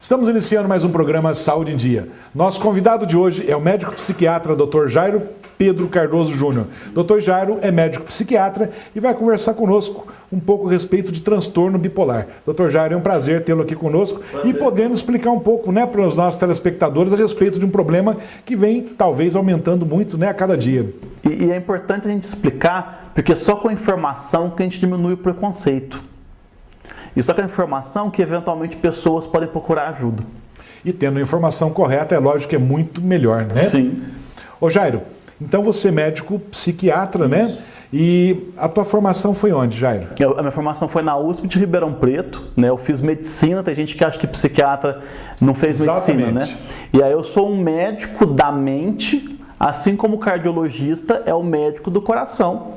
Estamos iniciando mais um programa Saúde em Dia. Nosso convidado de hoje é o médico psiquiatra Dr. Jairo Pedro Cardoso Júnior. Dr. Jairo é médico psiquiatra e vai conversar conosco um pouco a respeito de transtorno bipolar. Dr. Jairo, é um prazer tê-lo aqui conosco e podendo explicar um pouco, para os nossos telespectadores a respeito de um problema que vem talvez aumentando muito, a cada dia. E é importante a gente explicar, porque só com a informação que a gente diminui o preconceito. E só com a informação que eventualmente pessoas podem procurar ajuda. E tendo a informação correta, é lógico que é muito melhor, né? Sim. Ô Jairo, então você é médico psiquiatra, né? E a tua formação foi onde, Jairo? A minha formação foi na USP de Ribeirão Preto, né? Eu fiz medicina, tem gente que acha que psiquiatra não fez medicina, né? E aí eu sou um médico da mente, assim como o cardiologista é o médico do coração,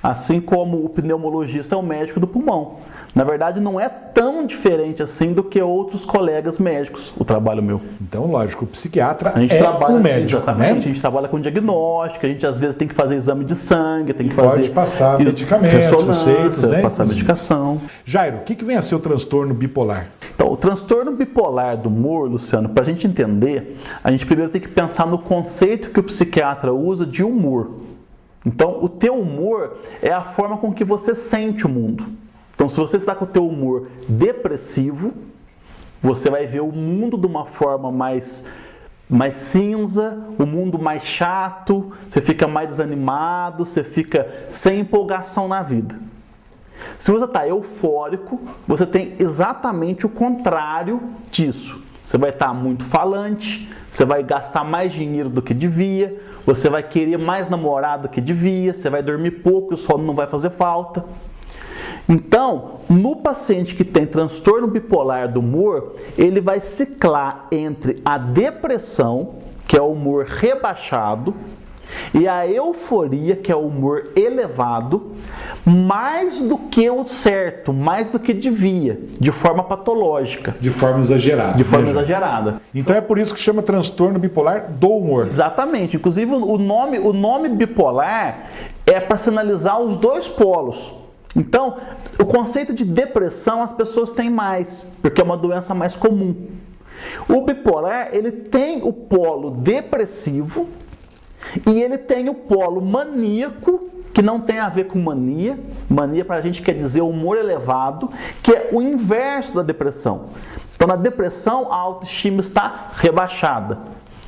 assim como o pneumologista é o médico do pulmão. Na verdade, não é tão diferente assim do que outros colegas médicos, o trabalho meu. Então, lógico, o psiquiatra trabalha, um médico, exatamente, né? A gente trabalha com diagnóstico, a gente às vezes tem que fazer exame de sangue, tem que fazer... Pode passar medicamentos, receitas, né? Passar medicação. Jairo, o que vem a ser o transtorno bipolar? Então, o transtorno bipolar do humor, Luciano, para a gente entender, a gente primeiro tem que pensar no conceito que o psiquiatra usa de humor. Então, o teu humor é a forma com que você sente o mundo. Então, se você está com o teu humor depressivo, você vai ver o mundo de uma forma mais cinza, o mundo mais chato, você fica mais desanimado, você fica sem empolgação na vida. Se você está eufórico, você tem exatamente o contrário disso. Você vai estar muito falante, você vai gastar mais dinheiro do que devia, você vai querer mais namorado do que devia, você vai dormir pouco e o sono não vai fazer falta. Então, no paciente que tem transtorno bipolar do humor, ele vai ciclar entre a depressão, que é o humor rebaixado, e a euforia, que é o humor elevado, mais do que o certo, mais do que devia, de forma patológica. De forma exagerada. De forma exagerada. Então é por isso que chama transtorno bipolar do humor. Exatamente. Inclusive o nome bipolar é para sinalizar os dois polos. Então, o conceito de depressão as pessoas têm mais, porque é uma doença mais comum. O bipolar, ele tem o polo depressivo e ele tem o polo maníaco, que não tem a ver com mania. Mania pra gente quer dizer humor elevado, que é o inverso da depressão. Então, na depressão, a autoestima está rebaixada.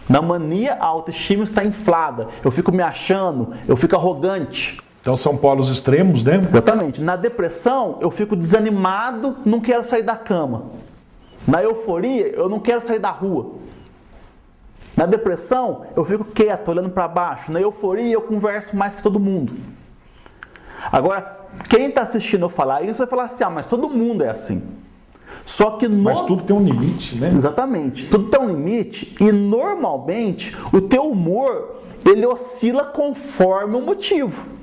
Na mania, a autoestima está inflada. Eu fico me achando, eu fico arrogante. Então são polos extremos, né? Exatamente. Na depressão, eu fico desanimado, não quero sair da cama. Na euforia, eu não quero sair da rua. Na depressão, eu fico quieto, olhando para baixo. Na euforia, eu converso mais que todo mundo. Agora, quem está assistindo eu falar isso vai falar assim, mas todo mundo é assim. Só que Mas tudo tem um limite, né? Exatamente. Tudo tem um limite e normalmente o teu humor, ele oscila conforme o motivo.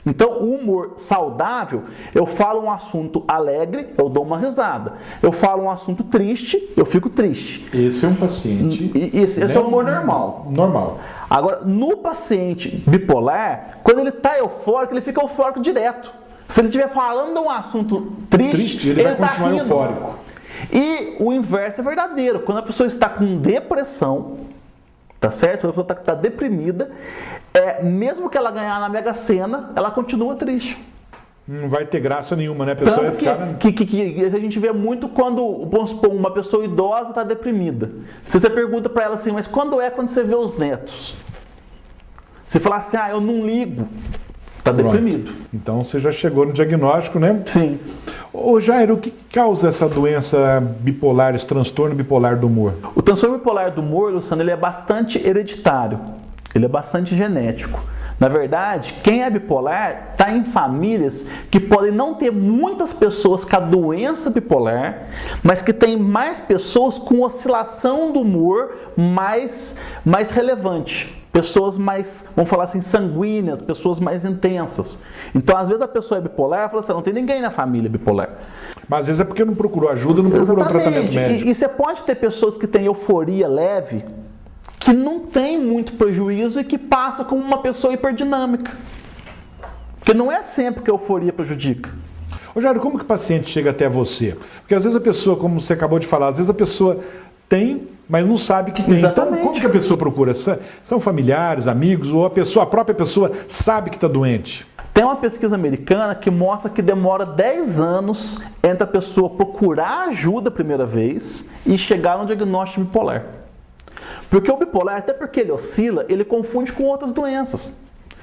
Então, o humor saudável, eu falo um assunto alegre, eu dou uma risada. Eu falo um assunto triste, eu fico triste. Esse é um paciente... Esse é o humor normal. Normal. Agora, no paciente bipolar, quando ele está eufórico, ele fica eufórico direto. Se ele estiver falando um assunto triste, ele vai continuar eufórico. E o inverso é verdadeiro. Quando a pessoa está com depressão, tá certo? Quando a pessoa está deprimida, mesmo que ela ganhar na Mega Sena, ela continua triste. Não vai ter graça nenhuma, né? A pessoa vai ficar... que a gente vê muito quando, vamos supor, uma pessoa idosa está deprimida. Se você pergunta para ela assim, mas quando você vê os netos? Se falar assim, eu não ligo, está deprimido. Então você já chegou no diagnóstico, né? Sim. Ô Jairo, o que causa essa doença bipolar, esse transtorno bipolar do humor? O transtorno bipolar do humor, Luciano, ele é bastante hereditário. Ele é bastante genético. Na verdade, quem é bipolar está em famílias que podem não ter muitas pessoas com a doença bipolar, mas que tem mais pessoas com oscilação do humor mais relevante. Pessoas mais, vamos falar assim, sanguíneas, pessoas mais intensas. Então, às vezes a pessoa é bipolar e fala assim, não tem ninguém na família bipolar. Mas às vezes é porque não procurou ajuda, não procurou tratamento médico. E você pode ter pessoas que têm euforia leve, que não tem muito prejuízo e que passa como uma pessoa hiperdinâmica. Porque não é sempre que a euforia prejudica. Ô Jairo, como que o paciente chega até você? Porque às vezes a pessoa, como você acabou de falar, às vezes a pessoa tem, mas não sabe que tem. Exatamente. Então, como que a pessoa procura? São familiares, amigos, ou a própria pessoa sabe que está doente? Tem uma pesquisa americana que mostra que demora 10 anos entre a pessoa procurar ajuda a primeira vez e chegar no diagnóstico bipolar. Porque o bipolar, até porque ele oscila, ele confunde com outras doenças.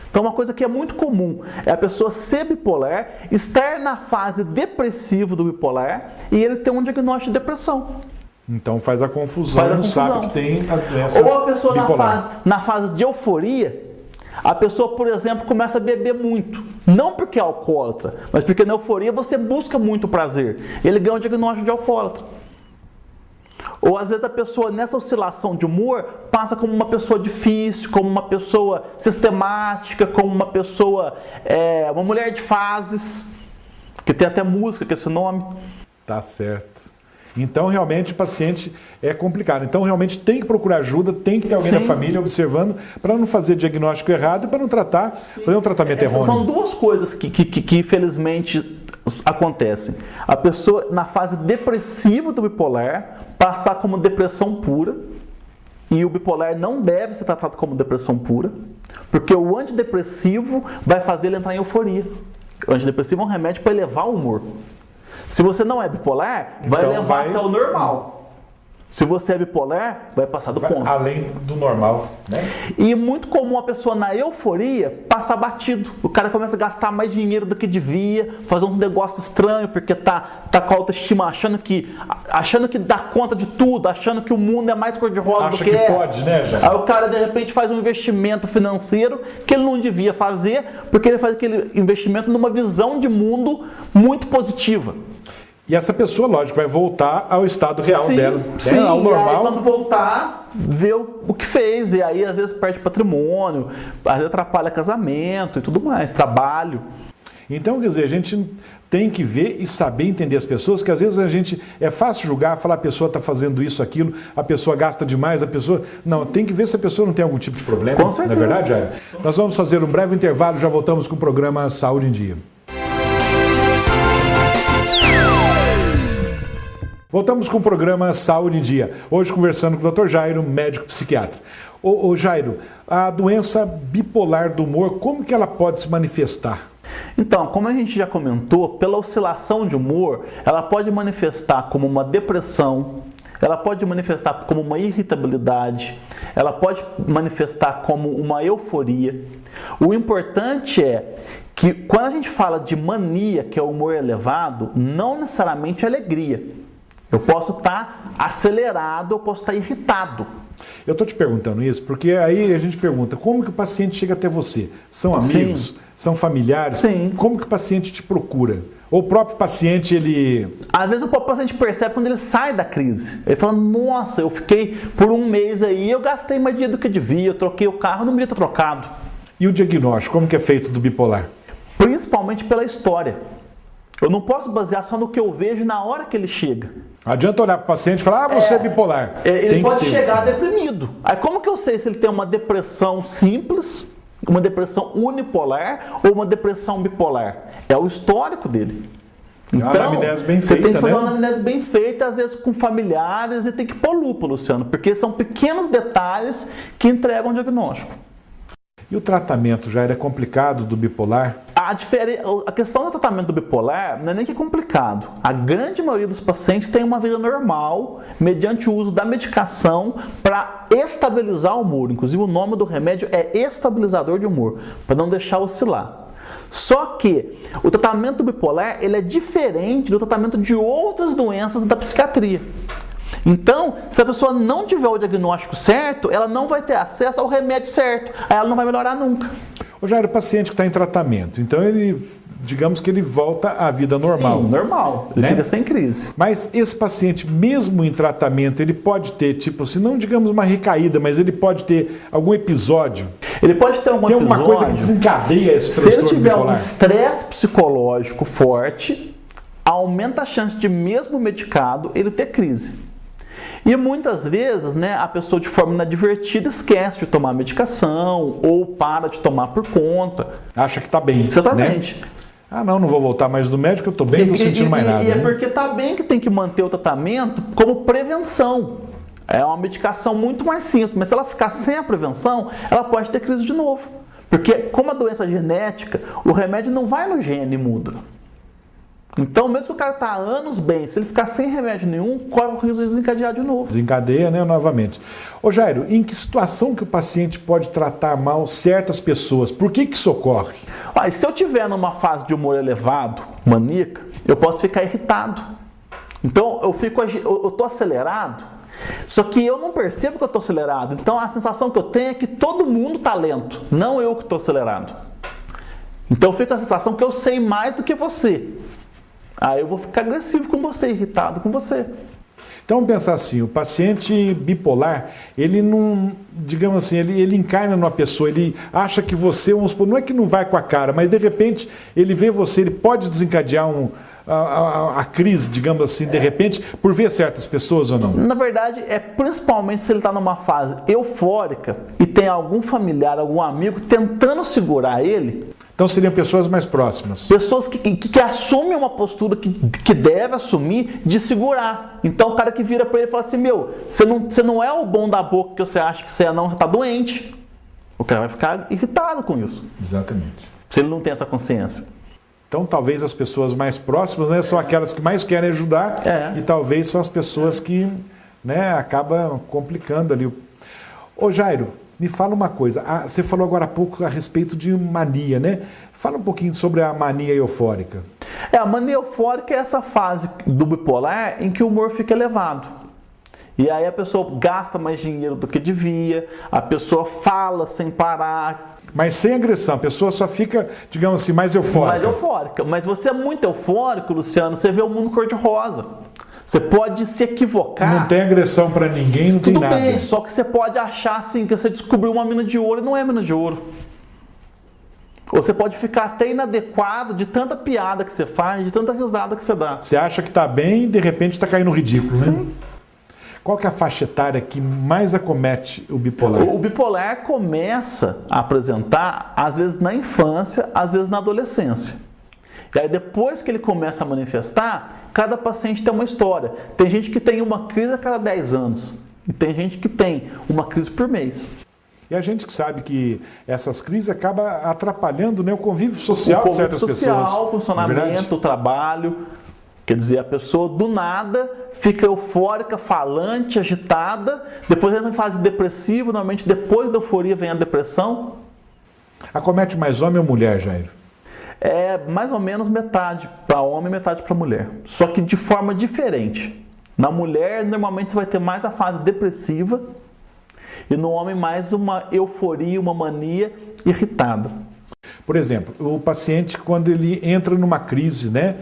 Então uma coisa que é muito comum é a pessoa ser bipolar, estar na fase depressiva do bipolar e ele ter um diagnóstico de depressão. Então faz a confusão, não sabe que tem a doença Ou a pessoa bipolar. na fase de euforia, a pessoa, por exemplo, começa a beber muito. Não porque é alcoólatra, mas porque na euforia você busca muito prazer. Ele ganha um diagnóstico de alcoólatra. Ou às vezes a pessoa nessa oscilação de humor passa como uma pessoa difícil, como uma pessoa sistemática, como uma pessoa, uma mulher de fases, que tem até música com esse nome. Tá certo. Então, realmente, o paciente é complicado. Então, realmente, tem que procurar ajuda, tem que ter alguém da família observando para não fazer diagnóstico errado e para não fazer um tratamento errôneo. São duas coisas que infelizmente acontecem. A pessoa, na fase depressiva do bipolar, passar como depressão pura, e o bipolar não deve ser tratado como depressão pura, porque o antidepressivo vai fazer ele entrar em euforia. O antidepressivo é um remédio para elevar o humor. Se você não é bipolar, vai então levar até o normal. Se você é bipolar, vai passar do ponto. Além do normal, né? E muito comum a pessoa na euforia passar batido. O cara começa a gastar mais dinheiro do que devia, fazer uns negócios estranhos, porque tá com a autoestima achando que dá conta de tudo, achando que o mundo é mais cor-de-rosa do que Acha é. que pode, né, Jair? Aí o cara de repente faz um investimento financeiro que ele não devia fazer, porque ele faz aquele investimento numa visão de mundo muito positiva. E essa pessoa, lógico, vai voltar ao estado real dela, sim, ao normal. E aí, quando voltar, vê o que fez. E aí, às vezes, perde patrimônio, às vezes atrapalha casamento e tudo mais, trabalho. Então, quer dizer, a gente tem que ver e saber entender as pessoas, que às vezes é fácil julgar, falar a pessoa está fazendo isso, aquilo, a pessoa gasta demais, a pessoa... Não, tem que ver se a pessoa não tem algum tipo de problema. Com certeza. Não é verdade, Jair? Nós vamos fazer um breve intervalo, já voltamos com o programa Saúde em Dia. Voltamos com o programa Saúde em Dia. Hoje conversando com o Dr. Jairo, médico psiquiatra. Ô Jairo, a doença bipolar do humor, como que ela pode se manifestar? Então, como a gente já comentou, pela oscilação de humor, ela pode manifestar como uma depressão, ela pode manifestar como uma irritabilidade, ela pode manifestar como uma euforia. O importante é que quando a gente fala de mania, que é o humor elevado, não necessariamente é alegria. Eu posso estar acelerado, eu posso estar irritado. Eu estou te perguntando isso porque aí a gente pergunta, como que o paciente chega até você? São amigos? Sim. São familiares? Sim. Como que o paciente te procura? Ou o próprio paciente, ele... Às vezes o paciente percebe quando ele sai da crise. Ele fala, nossa, eu fiquei por um mês aí, eu gastei mais dinheiro do que devia, eu troquei o carro, não devia ter trocado. E o diagnóstico, como que é feito do bipolar? Principalmente pela história. Eu não posso basear só no que eu vejo na hora que ele chega. Não adianta olhar para o paciente e falar, você é bipolar. Ele pode chegar deprimido. Aí como que eu sei se ele tem uma depressão simples, uma depressão unipolar ou uma depressão bipolar? É o histórico dele. Então, uma anamnese bem você feita, tem que fazer né? uma anamnese bem feita, às vezes com familiares, e tem que pôr lupa, Luciano, porque são pequenos detalhes que entregam o diagnóstico. E o tratamento já era complicado do bipolar? A questão do tratamento do bipolar não é nem que é complicado. A grande maioria dos pacientes tem uma vida normal, mediante o uso da medicação para estabilizar o humor. Inclusive o nome do remédio é estabilizador de humor, para não deixar oscilar. Só que o tratamento bipolar ele é diferente do tratamento de outras doenças da psiquiatria. Então, se a pessoa não tiver o diagnóstico certo, ela não vai ter acesso ao remédio certo, aí ela não vai melhorar nunca. Ô Jair, o paciente que está em tratamento, então ele, digamos que ele volta à vida normal. Sim, normal, ele fica sem crise. Mas esse paciente, mesmo em tratamento, ele pode ter, tipo, se não digamos uma recaída, mas ele pode ter algum episódio? Ele pode ter Tem alguma coisa que desencadeia esse transtorno bipolar? Se ele tiver um estresse psicológico forte, aumenta a chance de, mesmo medicado, ele ter crise. E muitas vezes, né, a pessoa de forma inadvertida esquece de tomar medicação ou para de tomar por conta. Acha que está bem. Exatamente. Né? Ah, não vou voltar mais do médico, eu estou bem, não estou sentindo mais nada. E é né? porque está bem que tem que manter o tratamento como prevenção. É uma medicação muito mais simples, mas se ela ficar sem a prevenção, ela pode ter crise de novo. Porque como a doença é genética, o remédio não vai no gene e muda. Então, mesmo que o cara está há anos bem, se ele ficar sem remédio nenhum, corre o risco de desencadear de novo. Desencadeia, né, novamente. Ô Jairo, em que situação que o paciente pode tratar mal certas pessoas? Por que isso ocorre? Se eu tiver numa fase de humor elevado, maníaca, eu posso ficar irritado. Então, eu estou acelerado, só que eu não percebo que eu estou acelerado. Então, a sensação que eu tenho é que todo mundo está lento, não eu que estou acelerado. Então, eu fico com a sensação que eu sei mais do que você. Aí eu vou ficar agressivo com você, irritado com você. Então, vamos pensar assim, o paciente bipolar, ele não, digamos assim, ele encarna numa pessoa, ele acha que você, vamos supor, não é que não vai com a cara, mas de repente ele vê você, ele pode desencadear a crise, digamos assim, de repente, por ver certas pessoas ou não? Na verdade, é principalmente se ele está numa fase eufórica e tem algum familiar, algum amigo tentando segurar ele. Então seriam pessoas mais próximas. Pessoas que assumem uma postura que deve assumir de segurar. Então o cara que vira para ele e fala assim, você não é o bom da boca que você acha que você é, não, você está doente. O cara vai ficar irritado com isso. Exatamente. Se ele não tem essa consciência. Então talvez as pessoas mais próximas, né, são aquelas que mais querem ajudar e talvez são as pessoas que, né, acabam complicando ali. Ô Jairo, me fala uma coisa, você falou agora há pouco a respeito de mania, né? Fala um pouquinho sobre a mania eufórica. A mania eufórica é essa fase do bipolar em que o humor fica elevado. E aí a pessoa gasta mais dinheiro do que devia, a pessoa fala sem parar. Mas sem agressão, a pessoa só fica, digamos assim, mais eufórica. Mais eufórica. Mas você é muito eufórico, Luciano, você vê o mundo cor-de-rosa. Você pode se equivocar. Não tem agressão pra ninguém, não tem nada. Tudo bem, só que você pode achar assim que você descobriu uma mina de ouro e não é mina de ouro. Ou você pode ficar até inadequado de tanta piada que você faz, de tanta risada que você dá. Você acha que tá bem e de repente tá caindo no ridículo, né? Sim. Qual que é a faixa etária que mais acomete o bipolar? O bipolar começa a apresentar, às vezes na infância, às vezes na adolescência. E aí depois que ele começa a manifestar, cada paciente tem uma história. Tem gente que tem uma crise a cada 10 anos. E tem gente que tem uma crise por mês. E a gente que sabe que essas crises acabam atrapalhando, né, o convívio social de certas pessoas. O funcionamento, o trabalho. Quer dizer, a pessoa do nada fica eufórica, falante, agitada. Depois entra em fase depressiva. Normalmente depois da euforia vem a depressão. Acomete mais homem ou mulher, Jairo? É mais ou menos metade para homem e metade para mulher. Só que de forma diferente. Na mulher, normalmente você vai ter mais a fase depressiva e no homem mais uma euforia, uma mania irritada. Por exemplo, o paciente, quando ele entra numa crise, né?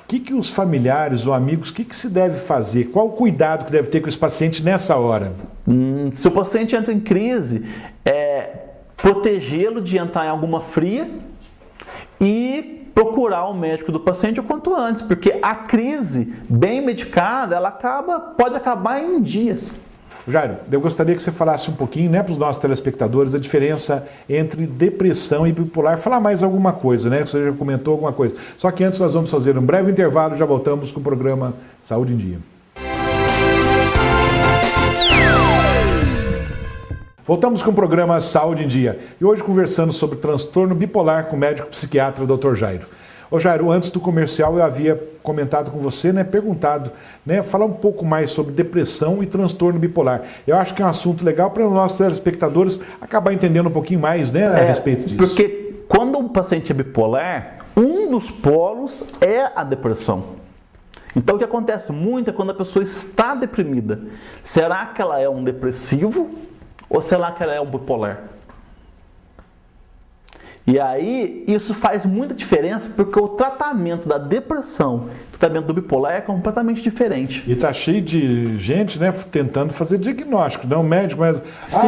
O que os familiares ou amigos, o que se deve fazer? Qual o cuidado que deve ter com esse paciente nessa hora? Se o paciente entra em crise, protegê-lo de entrar em alguma fria e procurar o médico do paciente o quanto antes, porque a crise bem medicada, ela pode acabar em dias. Jairo, eu gostaria que você falasse um pouquinho, né, para os nossos telespectadores, a diferença entre depressão e bipolar. Falar mais alguma coisa, né? Você já comentou alguma coisa. Só que antes nós vamos fazer um breve intervalo e já voltamos com o programa Saúde em Dia. Voltamos com o programa Saúde em Dia. E hoje conversando sobre transtorno bipolar com o médico psiquiatra Dr. Jairo. Ô Jairo, antes do comercial eu havia comentado com você, né, perguntado, né, falar um pouco mais sobre depressão e transtorno bipolar. Eu acho que é um assunto legal para os nossos telespectadores acabar entendendo um pouquinho mais, né, a respeito disso. Porque quando um paciente é bipolar, um dos polos é a depressão. Então o que acontece muito é quando a pessoa está deprimida. Será que ela é um depressivo ou será que ela é um bipolar? E aí, isso faz muita diferença porque o tratamento da depressão e o tratamento do bipolar é completamente diferente. E tá cheio de gente, né, tentando fazer diagnóstico, não médico, mas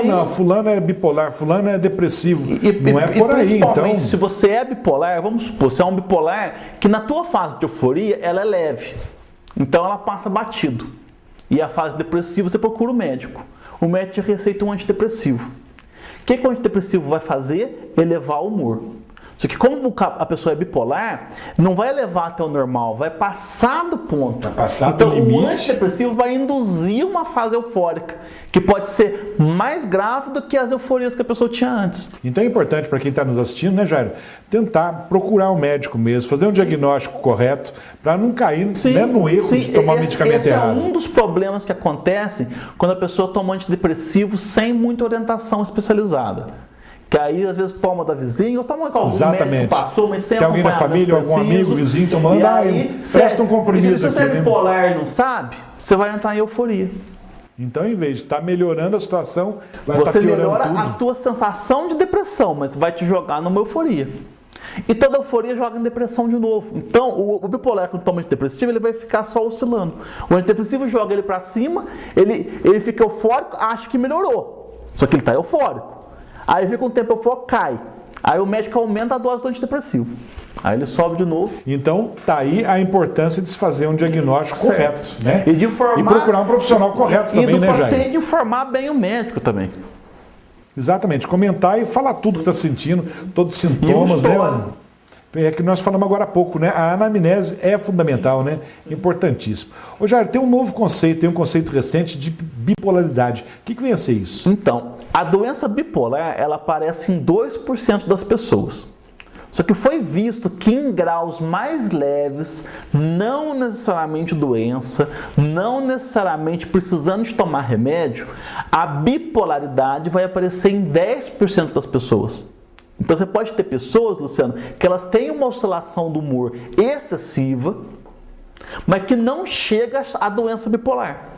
não, fulano é bipolar, fulano é depressivo. Não é por aí, então. Se você é bipolar, vamos supor, você é um bipolar que na tua fase de euforia, ela é leve. Então ela passa batido. E a fase depressiva, você procura o médico. O médico te receita um antidepressivo. O que o antidepressivo vai fazer? Elevar o humor. Só que como a pessoa é bipolar, não vai levar até o normal, vai passar do ponto. Vai passar então do limite. O antidepressivo vai induzir uma fase eufórica, que pode ser mais grave do que as euforias que a pessoa tinha antes. Então é importante para quem está nos assistindo, né, Jairo, tentar procurar um médico mesmo, fazer um diagnóstico correto, para não cair, né, no erro de tomar o medicamento errado. Esse é um dos problemas que acontecem quando a pessoa toma antidepressivo sem muita orientação especializada. Que aí às vezes toma da vizinha, ou toma com algum médico que passou, mas sem tem alguém na família, algum amigo, vizinho tomando, presta um comprimido aqui. Se você é bipolar e não sabe, você vai entrar em euforia. Então, em vez de estar melhorando a situação, vai estar você piorando melhora tudo. a tua sensação de depressão, mas vai te jogar numa euforia. E toda euforia joga em depressão de novo. Então, o bipolar, quando toma antidepressivo, ele vai ficar só oscilando. O antidepressivo joga ele para cima, ele fica eufórico, acha que melhorou. Só que ele está eufórico. Aí fica um tempo eufórico, cai. Aí o médico aumenta a dose do antidepressivo. Aí ele sobe de novo. Então, tá aí a importância de se fazer um diagnóstico correto, né? E de informar, e procurar um profissional correto também, né, Jair? E do paciente informar bem o médico também. Exatamente, comentar e falar tudo que está sentindo, todos os sintomas, né? É que nós falamos agora há pouco, né? A anamnese é fundamental, né? Importantíssimo. Ô Jair, tem um novo conceito, tem um conceito recente de bipolaridade. O que vem a ser isso? Então, a doença bipolar, ela aparece em 2% das pessoas. Só que foi visto que em graus mais leves, não necessariamente doença, não necessariamente precisando de tomar remédio, a bipolaridade vai aparecer em 10% das pessoas. Então você pode ter pessoas, Luciano, que elas têm uma oscilação do humor excessiva, mas que não chega à doença bipolar.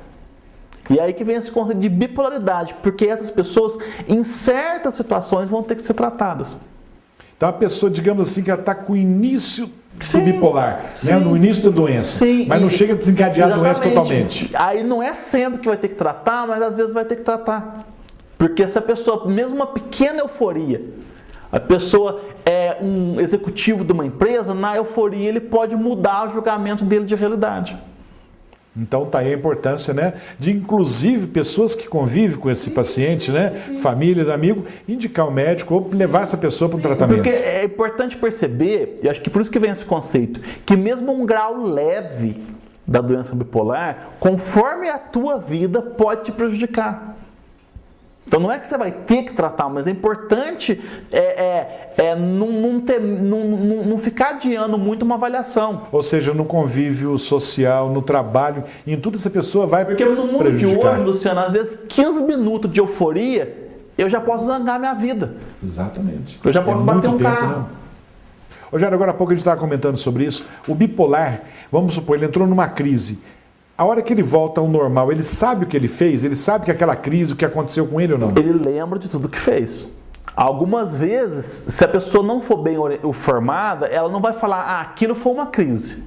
E aí que vem esse conceito de bipolaridade, porque essas pessoas, em certas situações, vão ter que ser tratadas. Então a pessoa, digamos assim, que ela está com o início do bipolar, né? No início da doença, mas não chega a desencadear a doença totalmente. Aí não é sempre que vai ter que tratar, mas às vezes vai ter que tratar. Porque se a pessoa, mesmo uma pequena euforia, a pessoa é um executivo de uma empresa, na euforia ele pode mudar o julgamento dele de realidade. Então tá aí a importância, né, de inclusive pessoas que convivem com esse paciente, né, famílias, amigos, indicar o médico ou levar essa pessoa para o tratamento. Porque é importante perceber, e acho que por isso que vem esse conceito, que mesmo um grau leve da doença bipolar, conforme a tua vida, pode te prejudicar. Então não é que você vai ter que tratar, mas é importante não ficar adiando muito uma avaliação. Ou seja, no convívio social, no trabalho, em tudo essa pessoa vai prejudicar. Porque no mundo de hoje, Luciano, às vezes 15 minutos de euforia, eu já posso zangar minha vida. Exatamente. Eu já posso bater um carro. Né? Ô, Jair, agora há pouco a gente estava comentando sobre isso. O bipolar, vamos supor, ele entrou numa crise. A hora que ele volta ao normal, ele sabe o que ele fez? Ele sabe que aquela crise, o que aconteceu com ele ou não? Ele lembra de tudo que fez. Algumas vezes, se a pessoa não for bem informada, ela não vai falar, aquilo foi uma crise.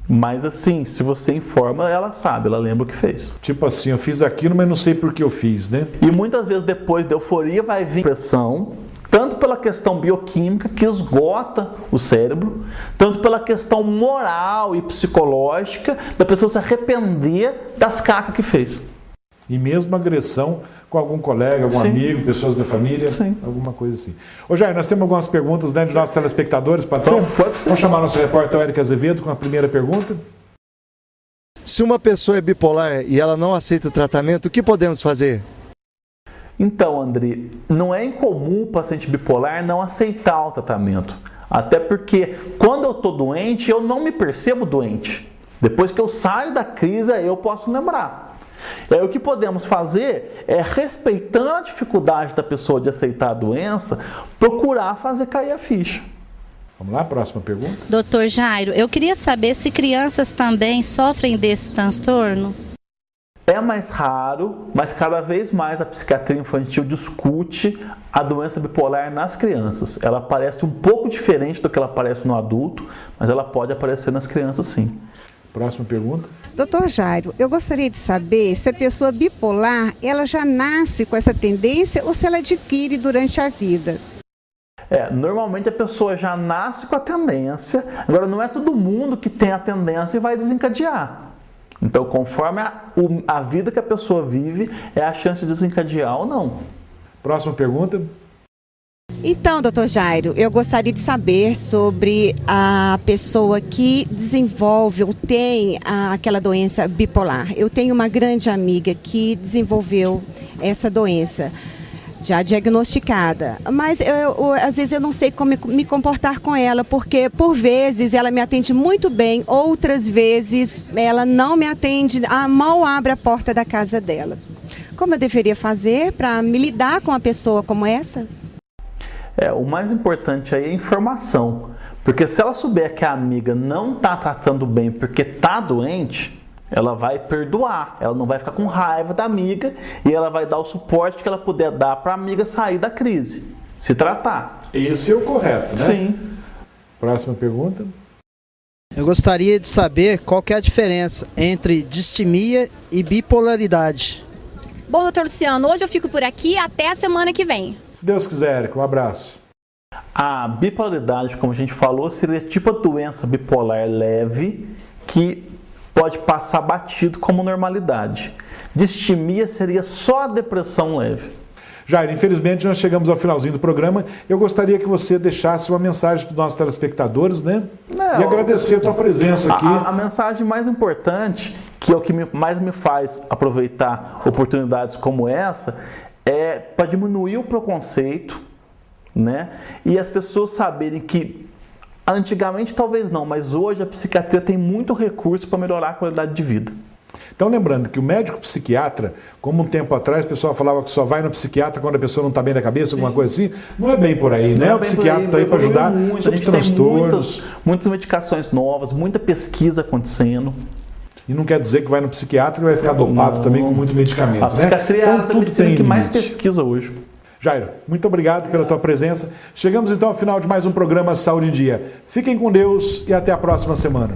Mas assim, se você informa, ela sabe, ela lembra o que fez. Tipo assim, eu fiz aquilo, mas não sei por que eu fiz, né? E muitas vezes depois da euforia vai vir depressão, tanto pela questão bioquímica, que esgota o cérebro, tanto pela questão moral e psicológica, da pessoa se arrepender das cacas que fez. E mesmo agressão com algum colega, algum amigo, pessoas da família, alguma coisa assim. Ô Jair, nós temos algumas perguntas, né, de nossos telespectadores, pode ser? Pode ser. Vamos chamar nosso repórter Érica Azevedo com a primeira pergunta. Se uma pessoa é bipolar e ela não aceita o tratamento, o que podemos fazer? Então, André, não é incomum o paciente bipolar não aceitar o tratamento. Até porque quando eu estou doente, eu não me percebo doente. Depois que eu saio da crise, eu posso lembrar. E aí, o que podemos fazer é, respeitando a dificuldade da pessoa de aceitar a doença, procurar fazer cair a ficha. Vamos lá, próxima pergunta. Doutor Jairo, eu queria saber se crianças também sofrem desse transtorno. É mais raro, mas cada vez mais a psiquiatria infantil discute a doença bipolar nas crianças. Ela parece um pouco diferente do que ela aparece no adulto, mas ela pode aparecer nas crianças sim. Próxima pergunta. Doutor Jairo, eu gostaria de saber se a pessoa bipolar, ela já nasce com essa tendência ou se ela adquire durante a vida. Normalmente a pessoa já nasce com a tendência, agora não é todo mundo que tem a tendência e vai desencadear. Então, conforme a vida que a pessoa vive, é a chance de desencadear ou não. Próxima pergunta. Então, doutor Jairo, eu gostaria de saber sobre a pessoa que desenvolve ou tem aquela doença bipolar. Eu tenho uma grande amiga que desenvolveu essa doença, já diagnosticada, mas às vezes eu não sei como me comportar com ela, porque por vezes ela me atende muito bem, outras vezes ela não me atende, mal abre a porta da casa dela. Como eu deveria fazer para me lidar com uma pessoa como essa? O mais importante aí é a informação, porque se ela souber que a amiga não está tratando bem porque está doente, ela vai perdoar, ela não vai ficar com raiva da amiga e ela vai dar o suporte que ela puder dar para a amiga sair da crise, se tratar. Esse é o correto, né? Sim. Próxima pergunta. Eu gostaria de saber qual que é a diferença entre distimia e bipolaridade. Bom, doutor Luciano, hoje eu fico por aqui até a semana que vem. Se Deus quiser, Érica, um abraço. A bipolaridade, como a gente falou, seria tipo a doença bipolar leve que pode passar batido como normalidade. Distimia seria só a depressão leve. Jair, infelizmente nós chegamos ao finalzinho do programa. Eu gostaria que você deixasse uma mensagem para os nossos telespectadores, né? E agradecer a tua presença aqui. A mensagem mais importante, que é o que mais me faz aproveitar oportunidades como essa, é para diminuir o preconceito, né? E as pessoas saberem que antigamente talvez não, mas hoje a psiquiatria tem muito recurso para melhorar a qualidade de vida. Então, lembrando que o médico psiquiatra, como um tempo atrás o pessoal falava que só vai no psiquiatra quando a pessoa não está bem na cabeça, alguma coisa assim, não é bem por aí, né? O psiquiatra está aí para ajudar sobre transtornos. Muitas medicações novas, muita pesquisa acontecendo. E não quer dizer que vai no psiquiatra e vai ficar dopado também com muito medicamento, A psiquiatria né? é a medicina que mais pesquisa hoje. Jairo, muito obrigado pela tua presença. Chegamos então ao final de mais um programa Saúde em Dia. Fiquem com Deus e até a próxima semana.